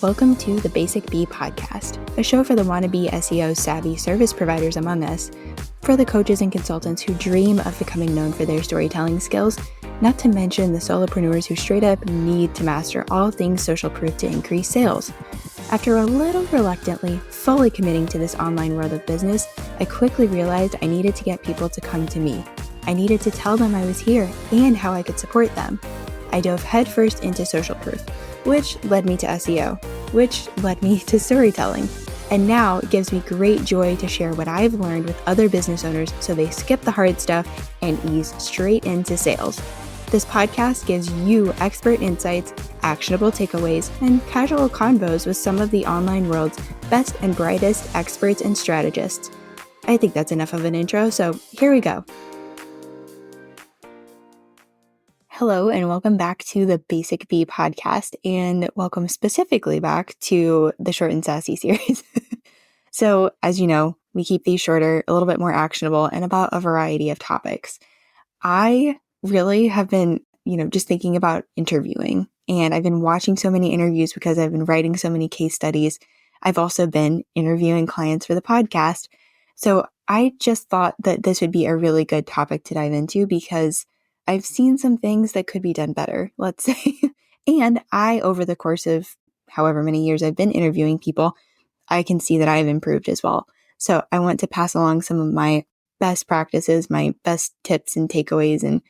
Welcome to the Basic Bee podcast, a show for the wannabe SEO savvy service providers among us, for the coaches and consultants who dream of becoming known for their storytelling skills, not to mention the solopreneurs who straight up need to master all things social proof to increase sales. After a little reluctantly fully committing to this online world of business, I quickly realized I needed to get people to come to me. I needed to tell them I was here and how I could support them. I dove headfirst into social proof, which led me to SEO, which led me to storytelling. And now it gives me great joy to share what I've learned with other business owners so they skip the hard stuff and ease straight into sales. This podcast gives you expert insights, actionable takeaways, and casual convos with some of the online world's best and brightest experts and strategists. I think that's enough of an intro, so here we go. Hello, and welcome back to the Basic Bee podcast, and welcome specifically back to the Short and Sassy series. So, as you know, we keep these shorter, a little bit more actionable, and about a variety of topics. I really have been, just thinking about interviewing, and I've been watching so many interviews because I've been writing so many case studies. I've also been interviewing clients for the podcast. So I just thought that this would be a really good topic to dive into because I've seen some things that could be done better, let's say. And over the course of however many years I've been interviewing people, I can see that I've improved as well. So I want to pass along some of my best practices, my best tips and takeaways and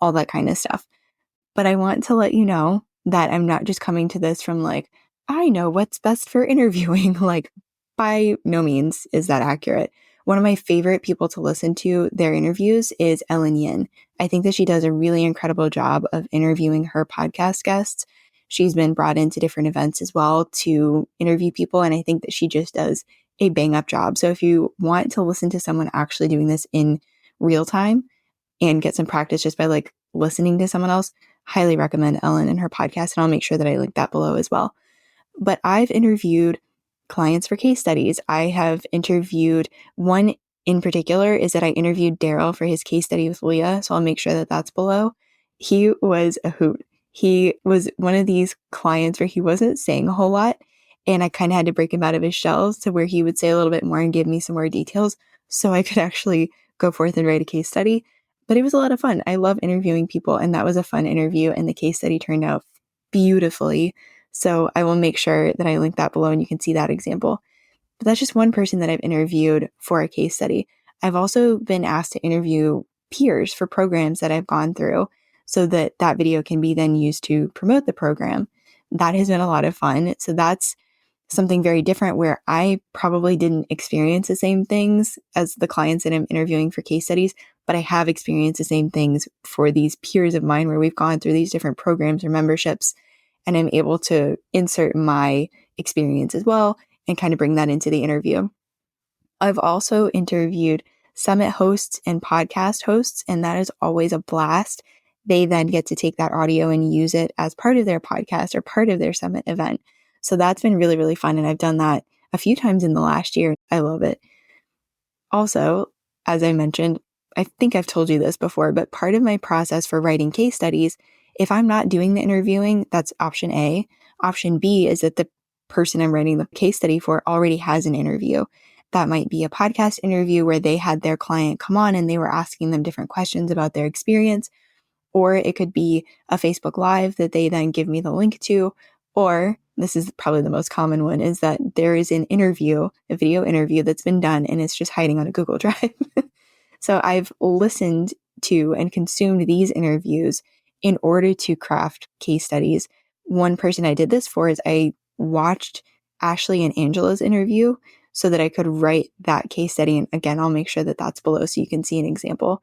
all that kind of stuff. But I want to let you know that I'm not just coming to this from I know what's best for interviewing. By no means is that accurate. One of my favorite people to listen to their interviews is Ellen Yin. I think that she does a really incredible job of interviewing her podcast guests. She's been brought into different events as well to interview people, and I think that she just does a bang-up job. So if you want to listen to someone actually doing this in real time and get some practice just by listening to someone else, highly recommend Ellen and her podcast, and I'll make sure that I link that below as well. But I've interviewed clients for case studies. I have interviewed one in particular is that I interviewed Daryl for his case study with Leah. So I'll make sure that that's below. He was a hoot. He was one of these clients where he wasn't saying a whole lot. And I kind of had to break him out of his shell to where he would say a little bit more and give me some more details so I could actually go forth and write a case study. But it was a lot of fun. I love interviewing people, and that was a fun interview, and the case study turned out beautifully. So I will make sure that I link that below and you can see that example. But that's just one person that I've interviewed for a case study. I've also been asked to interview peers for programs that I've gone through so that that video can be then used to promote the program. That has been a lot of fun. So that's something very different where I probably didn't experience the same things as the clients that I'm interviewing for case studies, but I have experienced the same things for these peers of mine where we've gone through these different programs or memberships, and I'm able to insert my experience as well and kind of bring that into the interview. I've also interviewed summit hosts and podcast hosts, and that is always a blast. They then get to take that audio and use it as part of their podcast or part of their summit event. So that's been really, really fun. And I've done that a few times in the last year. I love it. Also, as I mentioned, I think I've told you this before, but part of my process for writing case studies, if I'm not doing the interviewing, that's option A. Option B is that the person I'm writing the case study for already has an interview. That might be a podcast interview where they had their client come on and they were asking them different questions about their experience. Or it could be a Facebook Live that they then give me the link to. Or this is probably the most common one, is that there is an interview, a video interview that's been done and it's just hiding on a Google Drive. So I've listened to and consumed these interviews in order to craft case studies. One person I did this for is I watched Ashley and Angela's interview so that I could write that case study. And again, I'll make sure that that's below so you can see an example.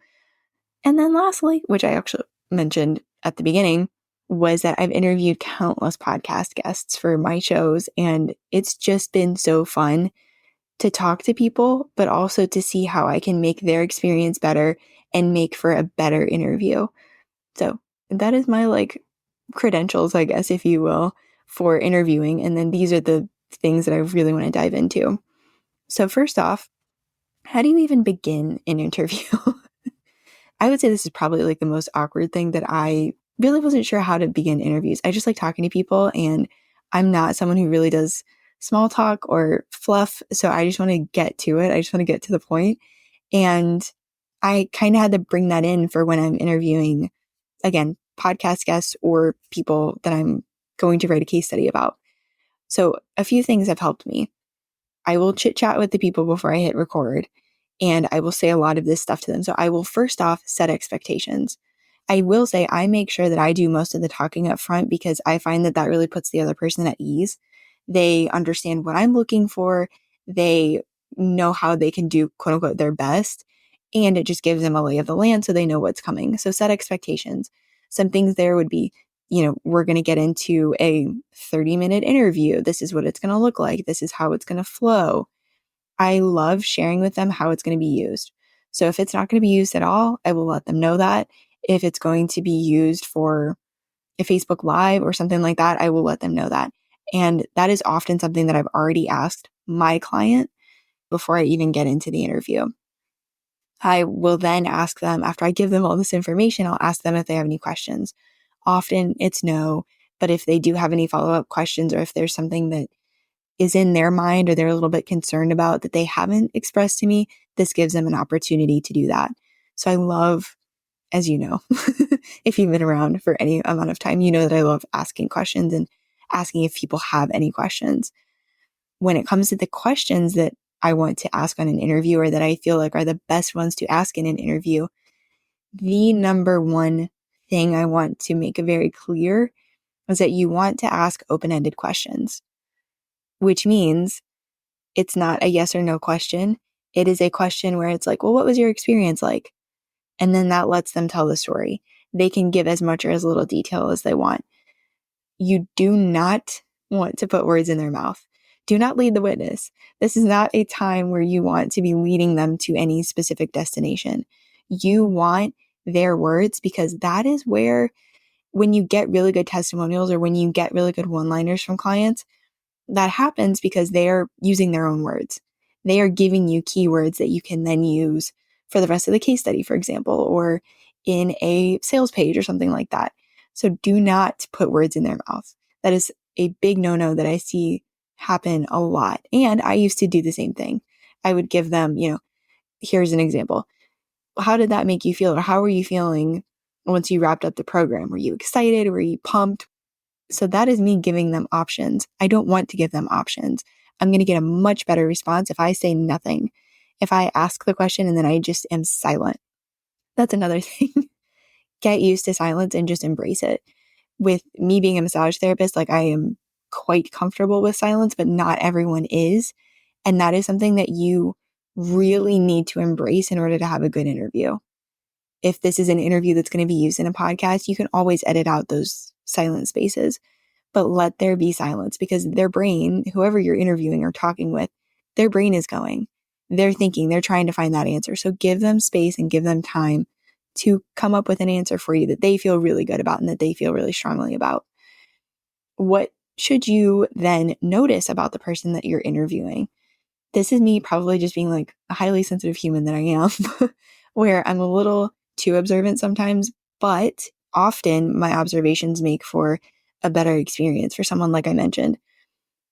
And then lastly, which I actually mentioned at the beginning, was that I've interviewed countless podcast guests for my shows. And it's just been so fun to talk to people, but also to see how I can make their experience better and make for a better interview. So that is my credentials, I guess, if you will, for interviewing. And then these are the things that I really want to dive into. So first off, how do you even begin an interview? I would say this is probably the most awkward thing that I really wasn't sure how to begin interviews. I just like talking to people, and I'm not someone who really does small talk or fluff. So I just want to get to it. I just want to get to the point. And I kind of had to bring that in for when I'm interviewing, again, podcast guests or people that I'm going to write a case study about. So a few things have helped me. I will chit chat with the people before I hit record, and I will say a lot of this stuff to them. So I will first off set expectations. I will say I make sure that I do most of the talking up front because I find that that really puts the other person at ease. They understand what I'm looking for. They know how they can do quote unquote their best. And it just gives them a lay of the land so they know what's coming. So set expectations. Some things there would be, we're going to get into a 30-minute interview. This is what it's going to look like. This is how it's going to flow. I love sharing with them how it's going to be used. So if it's not going to be used at all, I will let them know that. If it's going to be used for a Facebook Live or something like that, I will let them know that. And that is often something that I've already asked my client before I even get into the interview. I will then ask them, after I give them all this information, I'll ask them if they have any questions. Often it's no, but if they do have any follow-up questions or if there's something that is in their mind or they're a little bit concerned about that they haven't expressed to me, this gives them an opportunity to do that. So I love, as you know, if you've been around for any amount of time, you know that I love asking questions and asking if people have any questions. When it comes to the questions that I want to ask on an interview or that I feel like are the best ones to ask in an interview, the number one thing I want to make very clear is that you want to ask open-ended questions, which means it's not a yes or no question. It is a question where it's like, well, what was your experience like? And then that lets them tell the story. They can give as much or as little detail as they want. You do not want to put words in their mouth. Do not lead the witness. This is not a time where you want to be leading them to any specific destination. You want their words because that is where, when you get really good testimonials or when you get really good one-liners from clients, that happens because they are using their own words. They are giving you keywords that you can then use for the rest of the case study, for example, or in a sales page or something like that. So do not put words in their mouth. That is a big no-no that I see happen a lot. And I used to do the same thing. I would give them, here's an example. How did that make you feel? Or how were you feeling once you wrapped up the program? Were you excited? Were you pumped? So that is me giving them options. I don't want to give them options. I'm going to get a much better response if I say nothing. If I ask the question and then I just am silent. That's another thing. Get used to silence and just embrace it. With me being a massage therapist, like I am quite comfortable with silence, but not everyone is. And that is something that you really need to embrace in order to have a good interview. If this is an interview that's going to be used in a podcast, you can always edit out those silent spaces, but let there be silence because their brain, whoever you're interviewing or talking with, their brain is going. They're thinking, they're trying to find that answer. So give them space and give them time to come up with an answer for you that they feel really good about and that they feel really strongly about. What should you then notice about the person that you're interviewing? This is me probably just being like a highly sensitive human that I am, where I'm a little too observant sometimes, but often my observations make for a better experience for someone like I mentioned.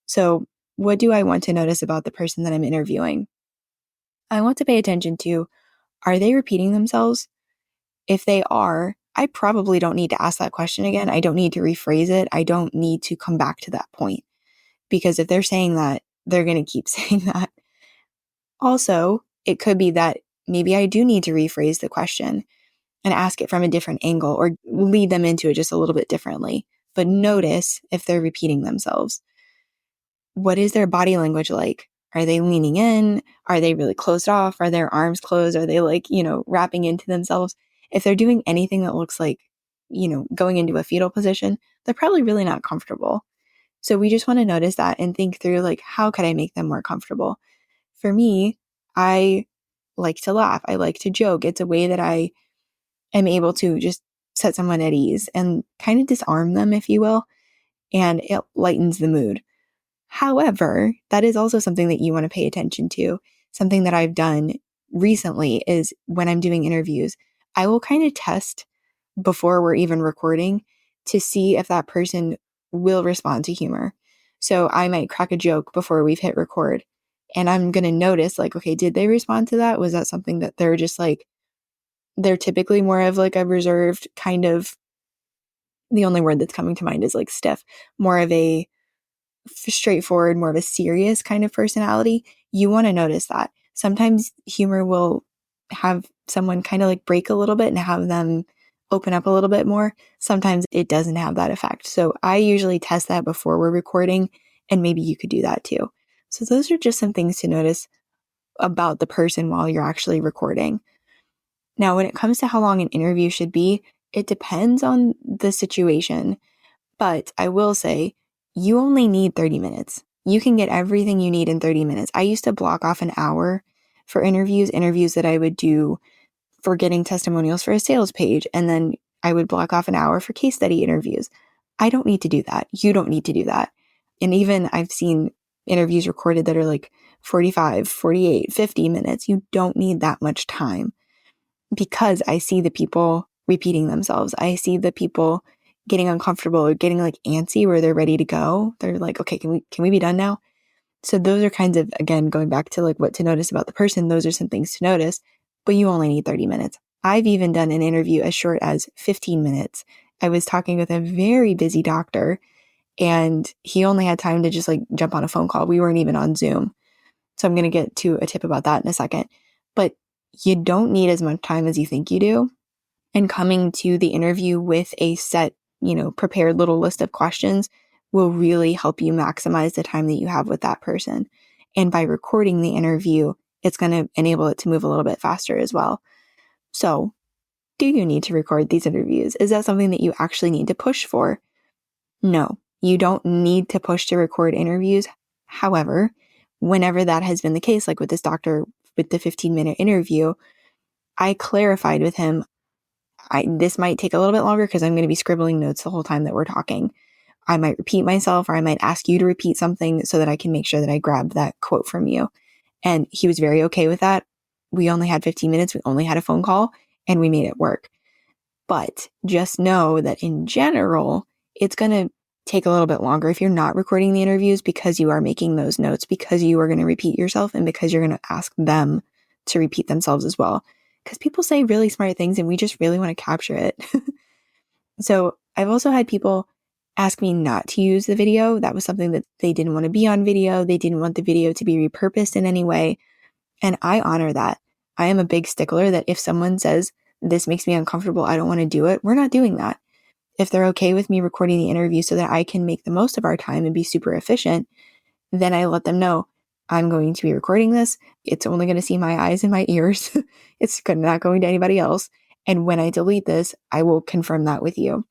So what do I want to notice about the person that I'm interviewing? I want to pay attention to, are they repeating themselves? If they are, I probably don't need to ask that question again. I don't need to rephrase it. I don't need to come back to that point because if they're saying that, they're going to keep saying that. Also, it could be that maybe I do need to rephrase the question and ask it from a different angle or lead them into it just a little bit differently. But notice if they're repeating themselves. What is their body language like? Are they leaning in? Are they really closed off? Are their arms closed? Are they wrapping into themselves? If they're doing anything that looks like, going into a fetal position, they're probably really not comfortable. So we just want to notice that and think through how could I make them more comfortable? For me, I like to laugh. I like to joke. It's a way that I am able to just set someone at ease and kind of disarm them, if you will, and it lightens the mood. However, that is also something that you want to pay attention to. Something that I've done recently is when I'm doing interviews, I will kind of test before we're even recording to see if that person will respond to humor. So I might crack a joke before we've hit record, and I'm going to notice like, okay, did they respond to that? Was that something that they're just like, they're typically more of like a reserved kind of, the only word that's coming to mind is like stiff, more of a straightforward, more of a serious kind of personality. You want to notice that. Sometimes humor will have someone kind of like break a little bit and have them open up a little bit more. Sometimes it doesn't have that effect. So I usually test that before we're recording, and maybe you could do that too. So those are just some things to notice about the person while you're actually recording. Now, when it comes to how long an interview should be, it depends on the situation. But I will say, you only need 30 minutes. You can get everything you need in 30 minutes. I used to block off an hour for interviews that I would do for getting testimonials for a sales page. And then I would block off an hour for case study interviews. I don't need to do that. You don't need to do that. And even I've seen interviews recorded that are like 45, 48, 50 minutes. You don't need that much time, because I see the people repeating themselves. I see the people getting uncomfortable or getting like antsy where they're ready to go. They're like, okay, can we be done now? So those are kinds of, again, going back to like what to notice about the person. Those are some things to notice, but you only need 30 minutes. I've even done an interview as short as 15 minutes. I was talking with a very busy doctor, and he only had time to just like jump on a phone call. We weren't even on Zoom. So I'm going to get to a tip about that in a second. But you don't need as much time as you think you do. And coming to the interview with a set, prepared little list of questions will really help you maximize the time that you have with that person. And by recording the interview, it's going to enable it to move a little bit faster as well. So, do you need to record these interviews? Is that something that you actually need to push for? No, you don't need to push to record interviews. However, whenever that has been the case, like with this doctor with the 15-minute interview, I clarified with him, this might take a little bit longer because I'm going to be scribbling notes the whole time that we're talking. I might repeat myself, or I might ask you to repeat something so that I can make sure that I grab that quote from you. And he was very okay with that. We only had 15 minutes. We only had a phone call, and we made it work. But just know that in general, it's going to take a little bit longer if you're not recording the interviews, because you are making those notes, because you are going to repeat yourself, and because you're going to ask them to repeat themselves as well. Because people say really smart things and we just really want to capture it. So I've also had people ask me not to use the video. That was something that they didn't want to be on video. They didn't want the video to be repurposed in any way. And I honor that. I am a big stickler that if someone says, this makes me uncomfortable, I don't want to do it, we're not doing that. If they're okay with me recording the interview so that I can make the most of our time and be super efficient, then I let them know, I'm going to be recording this. It's only going to see my eyes and my ears. It's not going to anybody else. And when I delete this, I will confirm that with you.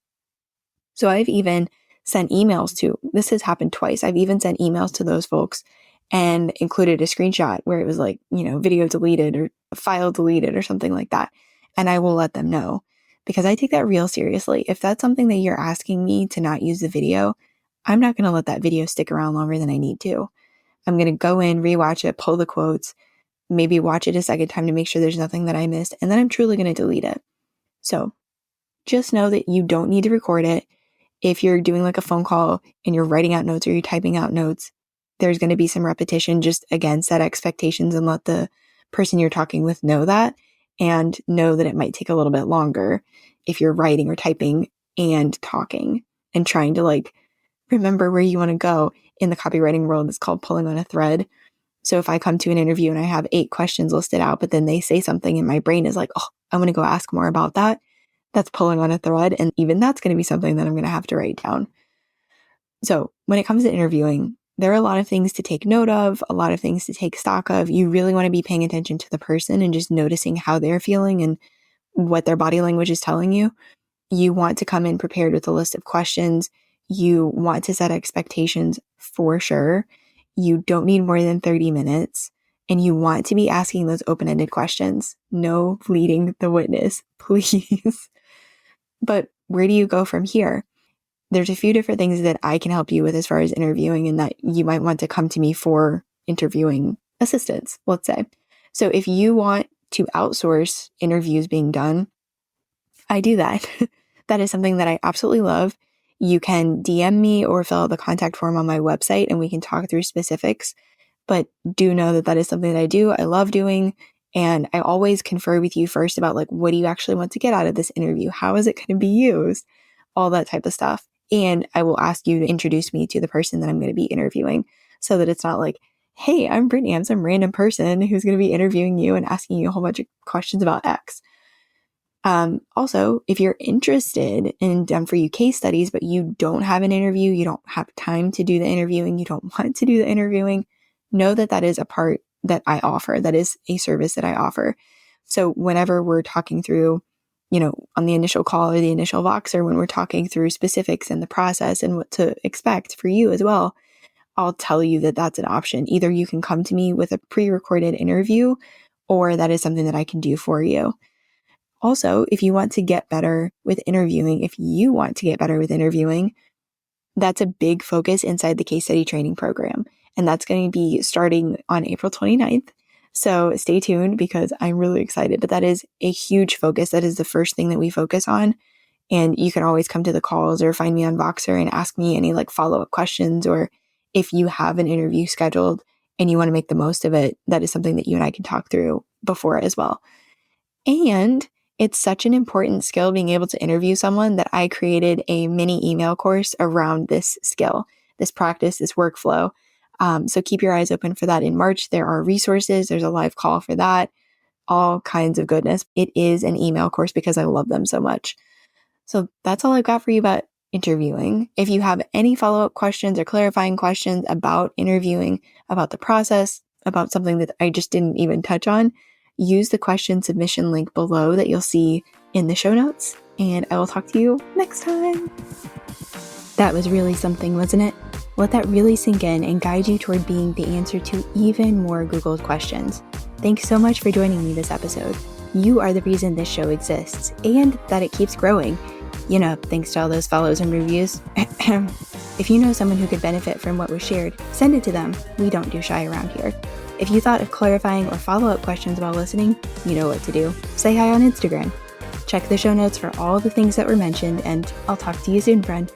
So I've even sent emails to, this has happened twice. I've even sent emails to those folks and included a screenshot where it was like, video deleted or file deleted or something like that. And I will let them know, because I take that real seriously. If that's something that you're asking me to not use the video, I'm not going to let that video stick around longer than I need to. I'm going to go in, rewatch it, pull the quotes, maybe watch it a second time to make sure there's nothing that I missed, and then I'm truly going to delete it. So just know that you don't need to record it. If you're doing like a phone call and you're writing out notes or you're typing out notes, there's going to be some repetition. Just again, set expectations and let the person you're talking with know that, and know that it might take a little bit longer if you're writing or typing and talking and trying to like remember where you want to go. In the copywriting world, it's called pulling on a thread. So if I come to an interview and I have 8 questions listed out, but then they say something and my brain is like, oh, I'm going to go ask more about that. That's pulling on a thread. And even that's going to be something that I'm going to have to write down. So when it comes to interviewing, there are a lot of things to take note of, a lot of things to take stock of. You really want to be paying attention to the person and just noticing how they're feeling and what their body language is telling you. You want to come in prepared with a list of questions. You want to set expectations for sure. You don't need more than 30 minutes. And you want to be asking those open-ended questions. No leading the witness, please. But where do you go from here? There's a few different things that I can help you with as far as interviewing, and that you might want to come to me for interviewing assistance, let's say. So if you want to outsource interviews being done, I do that. That is something that I absolutely love. you can DM me or fill out the contact form on my website and we can talk through specifics. But do know that that is something that I do. I love doing. And I always confer with you first about like, what do you actually want to get out of this interview? How is it going to be used? All that type of stuff. And I will ask you to introduce me to the person that I'm going to be interviewing so that it's not like, hey, I'm Brittany. I'm some random person who's going to be interviewing you and asking you a whole bunch of questions about X. Also, if you're interested in done for you case studies, but you don't have an interview, you don't have time to do the interviewing, you don't want to do the interviewing, know that that is a part that I offer. That is a service that I offer. So whenever we're talking through, on the initial call or the initial Voxer, when we're talking through specifics and the process and what to expect for you as well, I'll tell you that that's an option. Either you can come to me with a pre-recorded interview, or that is something that I can do for you. Also, if you want to get better with interviewing, that's a big focus inside the case study training program. And that's going to be starting on April 29th. So stay tuned because I'm really excited. But that is a huge focus. That is the first thing that we focus on. And you can always come to the calls or find me on Voxer and ask me any like follow-up questions. Or if you have an interview scheduled and you want to make the most of it, that is something that you and I can talk through before as well. And it's such an important skill being able to interview someone that I created a mini email course around this skill, this practice, this workflow. So keep your eyes open for that in March. There are resources. There's a live call for that. All kinds of goodness. It is an email course because I love them so much. So that's all I've got for you about interviewing. If you have any follow-up questions or clarifying questions about interviewing, about the process, about something that I just didn't even touch on, use the question submission link below that you'll see in the show notes, and I will talk to you next time. That was really something, wasn't it? Let that really sink in and guide you toward being the answer to even more Googled questions. Thanks so much for joining me this episode. You are the reason this show exists and that it keeps growing. Thanks to all those follows and reviews. If you know someone who could benefit from what was shared, send it to them. We don't do shy around here. If you thought of clarifying or follow-up questions while listening, you know what to do. Say hi on Instagram. Check the show notes for all the things that were mentioned, and I'll talk to you soon, friend.